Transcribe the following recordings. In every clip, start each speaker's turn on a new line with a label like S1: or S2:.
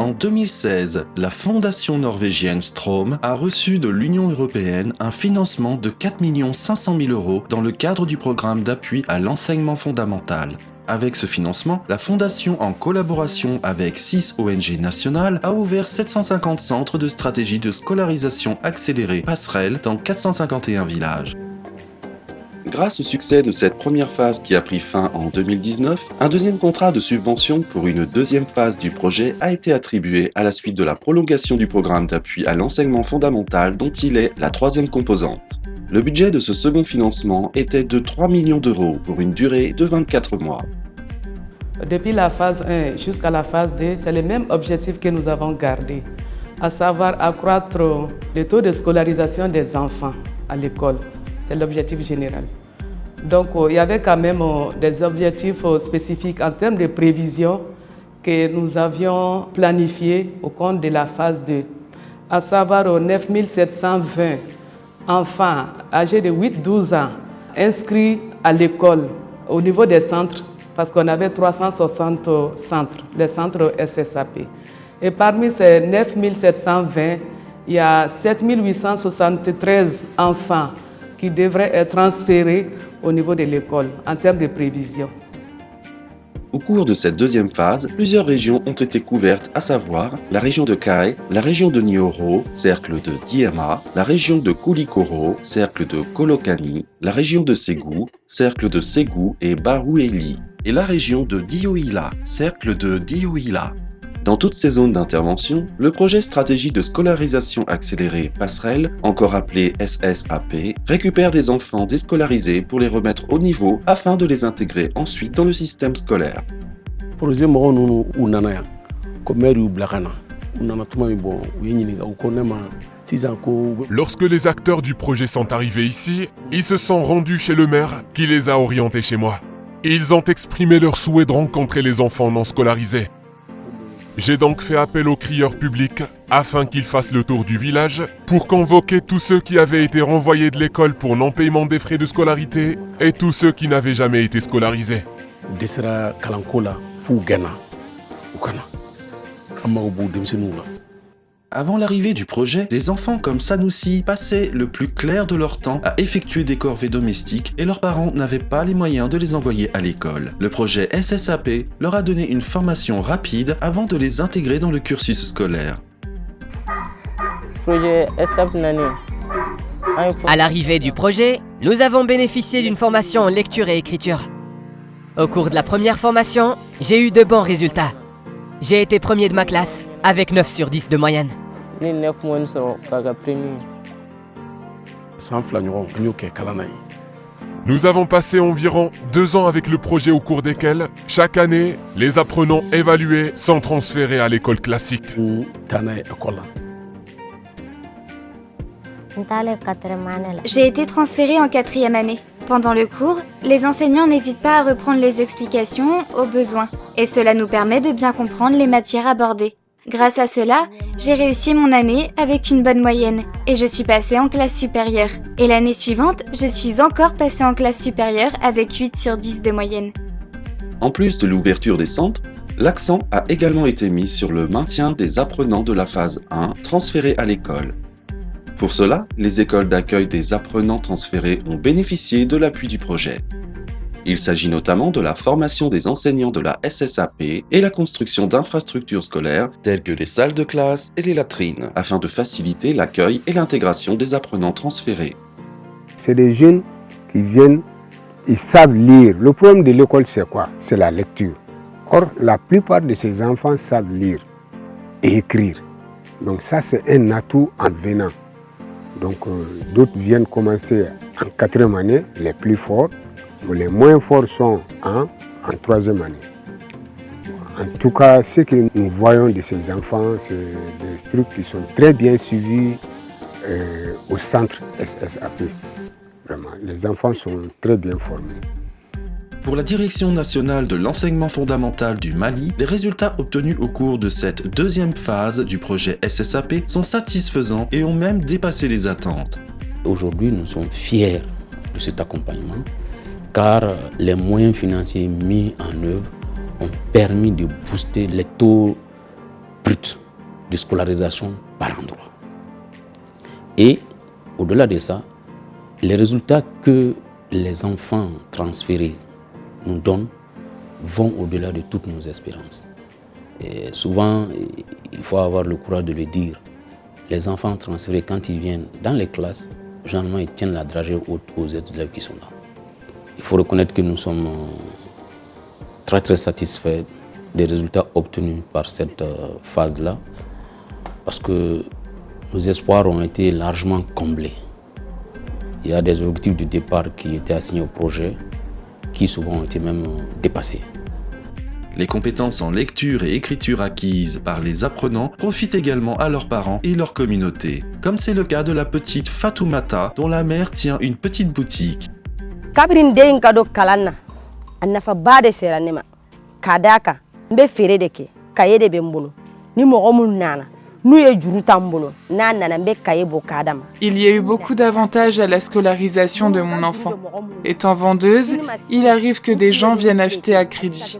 S1: En 2016, la fondation norvégienne Strom a reçu de l'Union européenne un financement de 4 500 000 € dans le cadre du programme d'appui à l'enseignement fondamental. Avec ce financement, la fondation, en collaboration avec 6 ONG nationales, a ouvert 750 centres de stratégie de scolarisation accélérée passerelle dans 451 villages. Grâce au succès de cette première phase qui a pris fin en 2019, un deuxième contrat de subvention pour une deuxième phase du projet a été attribué à la suite de la prolongation du programme d'appui à l'enseignement fondamental dont il est la troisième composante. Le budget de ce second financement était de 3 millions d'euros pour une durée de 24 mois.
S2: Depuis la phase 1 jusqu'à la phase 2, c'est le même objectif que nous avons gardé, à savoir accroître le taux de scolarisation des enfants à l'école. C'est l'objectif général. Donc, il y avait quand même des objectifs spécifiques en termes de prévision que nous avions planifiés au compte de la phase 2, à savoir 9 720 enfants âgés de 8-12 ans inscrits à l'école au niveau des centres, parce qu'on avait 360 centres, les centres SSAP. Et parmi ces 9 720, il y a 7 873 enfants qui devraient être transférés au niveau de l'école en termes de prévision.
S1: Au cours de cette deuxième phase, plusieurs régions ont été couvertes, à savoir la région de Kai, la région de Nioro, cercle de Diema, la région de Koulikoro, cercle de Kolokani, la région de Ségou, cercle de Ségou et Barouéli, et la région de Diohila, cercle de Diohila. Dans toutes ces zones d'intervention, le projet Stratégie de scolarisation accélérée passerelle, encore appelé SSAP, récupère des enfants déscolarisés pour les remettre au niveau afin de les intégrer ensuite dans le système scolaire.
S3: Lorsque les acteurs du projet sont arrivés ici, ils se sont rendus chez le maire qui les a orientés chez moi. Ils ont exprimé leur souhait de rencontrer les enfants non scolarisés. J'ai donc fait appel aux crieurs publics afin qu'ils fassent le tour du village pour convoquer tous ceux qui avaient été renvoyés de l'école pour non-paiement des frais de scolarité et tous ceux qui n'avaient jamais été scolarisés.
S1: Avant l'arrivée du projet, des enfants comme Sanoussi passaient le plus clair de leur temps à effectuer des corvées domestiques et leurs parents n'avaient pas les moyens de les envoyer à l'école. Le projet SSAP leur a donné une formation rapide avant de les intégrer dans le cursus scolaire.
S4: À l'arrivée du projet, nous avons bénéficié d'une formation en lecture et écriture. Au cours de la première formation, j'ai eu de bons résultats. J'ai été premier de ma classe, avec 9 sur 10 de moyenne.
S3: Nous avons passé environ 2 ans avec le projet au cours desquels, chaque année, les apprenants évalués sont transférés à l'école classique.
S5: J'ai été transférée en 4e année. Pendant le cours, les enseignants n'hésitent pas à reprendre les explications au besoin, et cela nous permet de bien comprendre les matières abordées. Grâce à cela, j'ai réussi mon année avec une bonne moyenne, et je suis passée en classe supérieure. Et l'année suivante, je suis encore passée en classe supérieure avec 8 sur 10 de moyenne.
S1: En plus de l'ouverture des centres, l'accent a également été mis sur le maintien des apprenants de la phase 1 transférés à l'école. Pour cela, les écoles d'accueil des apprenants transférés ont bénéficié de l'appui du projet. Il s'agit notamment de la formation des enseignants de la SSAP et la construction d'infrastructures scolaires telles que les salles de classe et les latrines, afin de faciliter l'accueil et l'intégration des apprenants transférés.
S6: C'est des jeunes qui viennent, ils savent lire. Le problème de l'école, c'est quoi? C'est la lecture. Or, la plupart de ces enfants savent lire et écrire. Donc ça, c'est un atout en venant. Donc d'autres viennent commencer en 4e année, les plus forts. Les moins forts sont en 3e année. En tout cas, ce que nous voyons de ces enfants, c'est des trucs qui sont très bien suivis au centre SSAP. Vraiment, les enfants sont très bien formés.
S1: Pour la Direction nationale de l'enseignement fondamental du Mali, les résultats obtenus au cours de cette deuxième phase du projet SSAP sont satisfaisants et ont même dépassé les attentes.
S7: Aujourd'hui, nous sommes fiers de cet accompagnement car les moyens financiers mis en œuvre ont permis de booster les taux brut de scolarisation par endroit. Et au-delà de ça, les résultats que les enfants transférés nous donnent vont au-delà de toutes nos espérances. Et souvent, il faut avoir le courage de le dire, les enfants transférés, quand ils viennent dans les classes, généralement ils tiennent la dragée haute aux élèves qui sont là. Il faut reconnaître que nous sommes très très satisfaits des résultats obtenus par cette phase-là, parce que nos espoirs ont été largement comblés. Il y a des objectifs de départ qui étaient assignés au projet, qui souvent ont été même dépassés.
S1: Les compétences en lecture et écriture acquises par les apprenants profitent également à leurs parents et leur communauté, comme c'est le cas de la petite Fatoumata, dont la mère tient une petite boutique.
S8: Kabrin den kado kalanna annafa bade seranema kadaka mbe fere deke kaye de bembulu ni mogomun nana nous ye juru tambulu nana mbe kaye bo kadama.
S9: Il y a eu beaucoup d'avantages à la scolarisation de mon enfant. Étant vendeuse, il arrive que des gens viennent acheter à crédit.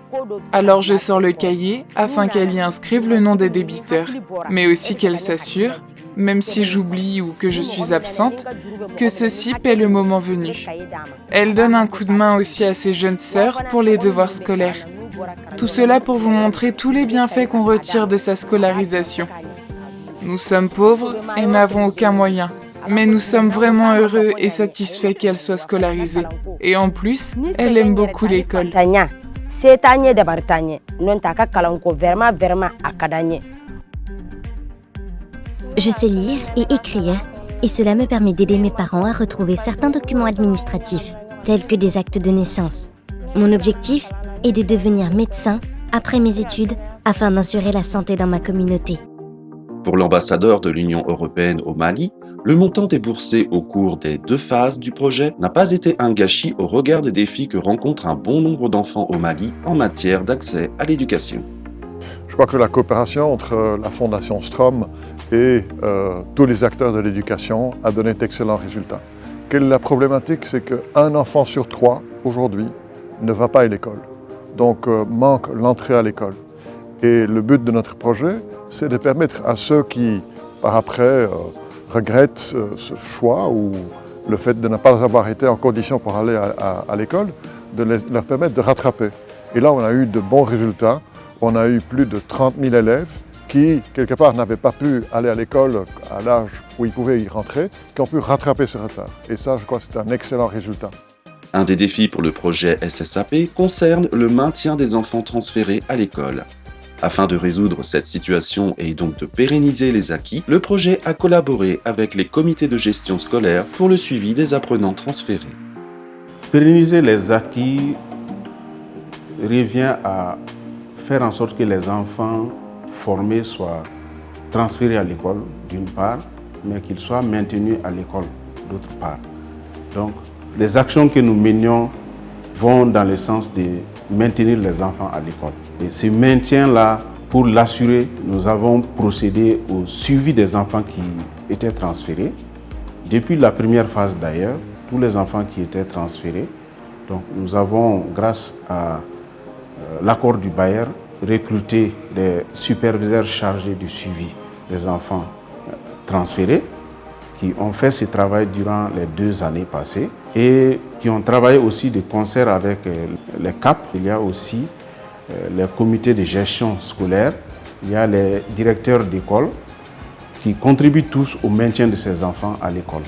S9: Alors je sors le cahier afin qu'elle y inscrive le nom des débiteurs, mais aussi qu'elle s'assure, même si j'oublie ou que je suis absente, que ceux-ci paient le moment venu. Elle donne un coup de main aussi à ses jeunes sœurs pour les devoirs scolaires. Tout cela pour vous montrer tous les bienfaits qu'on retire de sa scolarisation. Nous sommes pauvres et n'avons aucun moyen, mais nous sommes vraiment heureux et satisfaits qu'elle soit scolarisée. Et en plus, elle aime beaucoup l'école.
S10: Je sais lire et écrire, et cela me permet d'aider mes parents à retrouver certains documents administratifs, tels que des actes de naissance. Mon objectif est de devenir médecin après mes études afin d'assurer la santé dans ma communauté.
S1: Pour l'ambassadeur de l'Union européenne au Mali, le montant déboursé au cours des 2 phases du projet n'a pas été un gâchis au regard des défis que rencontre un bon nombre d'enfants au Mali en matière d'accès à l'éducation.
S11: Je crois que la coopération entre la Fondation Strom et tous les acteurs de l'éducation a donné d'excellents résultats. Quelle est la problématique? C'est qu'un enfant sur 3 aujourd'hui ne va pas à l'école, donc manque l'entrée à l'école. Et le but de notre projet, c'est de permettre à ceux qui, par après, regrettent ce choix ou le fait de ne pas avoir été en condition pour aller à l'école, de leur permettre de rattraper. Et là, on a eu de bons résultats. On a eu plus de 30 000 élèves qui, quelque part, n'avaient pas pu aller à l'école à l'âge où ils pouvaient y rentrer, qui ont pu rattraper ce retard. Et ça, je crois que c'est un excellent résultat.
S1: Un des défis pour le projet SSAP concerne le maintien des enfants transférés à l'école. Afin de résoudre cette situation et donc de pérenniser les acquis, le projet a collaboré avec les comités de gestion scolaire pour le suivi des apprenants transférés.
S12: Pérenniser les acquis revient à faire en sorte que les enfants formés soient transférés à l'école d'une part, mais qu'ils soient maintenus à l'école d'autre part. Donc, les actions que nous menions vont dans le sens de maintenir les enfants à l'école. Et ce maintien-là, pour l'assurer, nous avons procédé au suivi des enfants qui étaient transférés. Depuis la première phase d'ailleurs, tous les enfants qui étaient transférés, donc nous avons, grâce à l'accord du bailleur, recruté des superviseurs chargés du suivi des enfants transférés, qui ont fait ce travail durant les 2 années passées et qui ont travaillé aussi de concert avec les CAP. Il y a aussi les comités de gestion scolaire, il y a les directeurs d'école qui contribuent tous au maintien de ces enfants à l'école.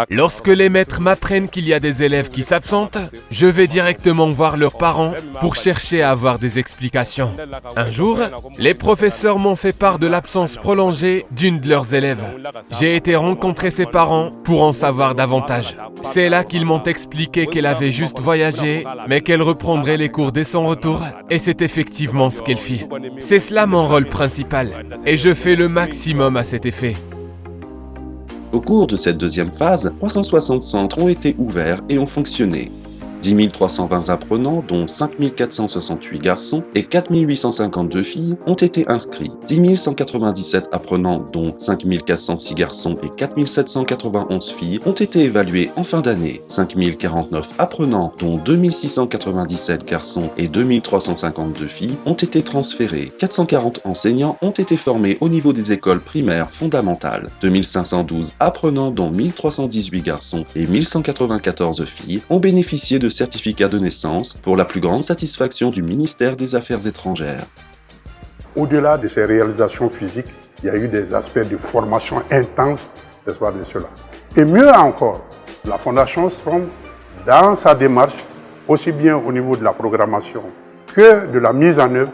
S3: Lorsque les maîtres m'apprennent qu'il y a des élèves qui s'absentent, je vais directement voir leurs parents pour chercher à avoir des explications. Un jour, les professeurs m'ont fait part de l'absence prolongée d'une de leurs élèves. J'ai été rencontrer ses parents pour en savoir davantage. C'est là qu'ils m'ont expliqué qu'elle avait juste voyagé, mais qu'elle reprendrait les cours dès son retour, et c'est effectivement ce qu'elle fit. C'est cela mon rôle principal, et je fais le maximum à cet effet.
S1: Au cours de cette 2e phase, 360 centres ont été ouverts et ont fonctionné. 10 320 apprenants, dont 5 468 garçons et 4 852 filles, ont été inscrits. 10 197 apprenants, dont 5 406 garçons et 4 791 filles, ont été évalués en fin d'année. 5 049 apprenants, dont 2 697 garçons et 2 352 filles, ont été transférés. 440 enseignants ont été formés au niveau des écoles primaires fondamentales. 2512 apprenants, dont 1318 garçons et 1194 filles, ont bénéficié de certificats de naissance pour la plus grande satisfaction du ministère des Affaires étrangères.
S13: Au-delà de ces réalisations physiques, il y a eu des aspects de formation intense de cela. Et mieux encore, la Fondation Strom, dans sa démarche, aussi bien au niveau de la programmation que de la mise en œuvre,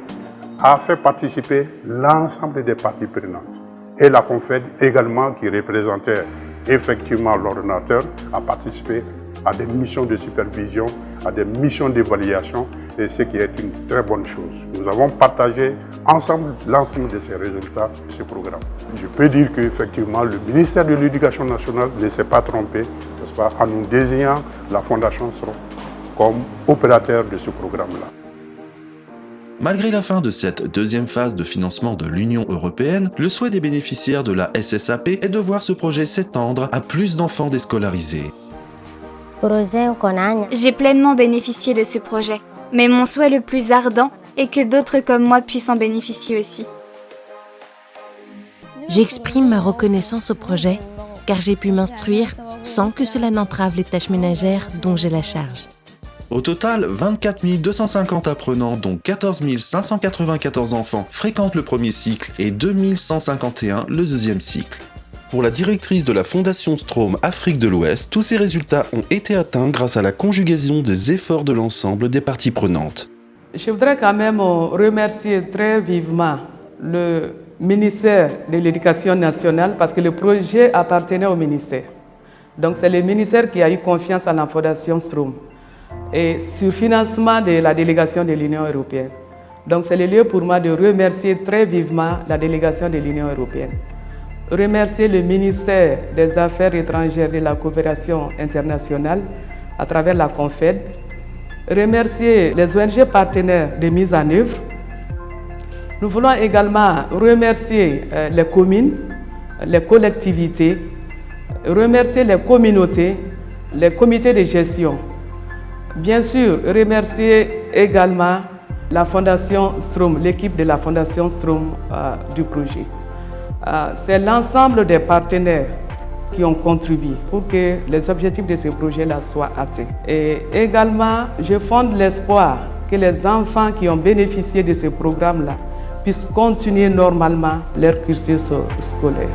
S13: a fait participer l'ensemble des parties prenantes. Et la Confed également, qui représentait effectivement l'ordonnateur, a participé à des missions de supervision, à des missions d'évaluation, et ce qui est une très bonne chose. Nous avons partagé ensemble l'ensemble de ces résultats de ce programme. Je peux dire qu'effectivement, le ministère de l'Éducation nationale ne s'est pas trompé, n'est-ce pas, en nous désignant la Fondation Strom comme opérateur de ce programme-là.
S1: Malgré la fin de cette deuxième phase de financement de l'Union européenne, le souhait des bénéficiaires de la SSAP est de voir ce projet s'étendre à plus d'enfants déscolarisés.
S5: J'ai pleinement bénéficié de ce projet, mais mon souhait le plus ardent est que d'autres comme moi puissent en bénéficier aussi.
S14: J'exprime ma reconnaissance au projet car j'ai pu m'instruire sans que cela n'entrave les tâches ménagères dont j'ai la charge.
S1: Au total, 24 250 apprenants, dont 14 594 enfants, fréquentent le premier cycle et 2 151 le deuxième cycle. Pour la directrice de la Fondation Strom Afrique de l'Ouest, tous ces résultats ont été atteints grâce à la conjugaison des efforts de l'ensemble des parties prenantes.
S2: Je voudrais quand même remercier très vivement le ministère de l'Éducation nationale parce que le projet appartenait au ministère. Donc c'est le ministère qui a eu confiance à la Fondation Strom et sur financement de la délégation de l'Union européenne. Donc c'est le lieu pour moi de remercier très vivement la délégation de l'Union européenne. Remercier le ministère des Affaires étrangères et de la coopération internationale à travers la Confed. Remercier les ONG partenaires de mise en œuvre. Nous voulons également remercier les communes, les collectivités, remercier les communautés, les comités de gestion. Bien sûr, remercier également la Fondation Strom, l'équipe de la Fondation Strom du projet. C'est l'ensemble des partenaires qui ont contribué pour que les objectifs de ce projet-là soient atteints. Et également, je fonde l'espoir que les enfants qui ont bénéficié de ce programme-là puissent continuer normalement leur cursus scolaire.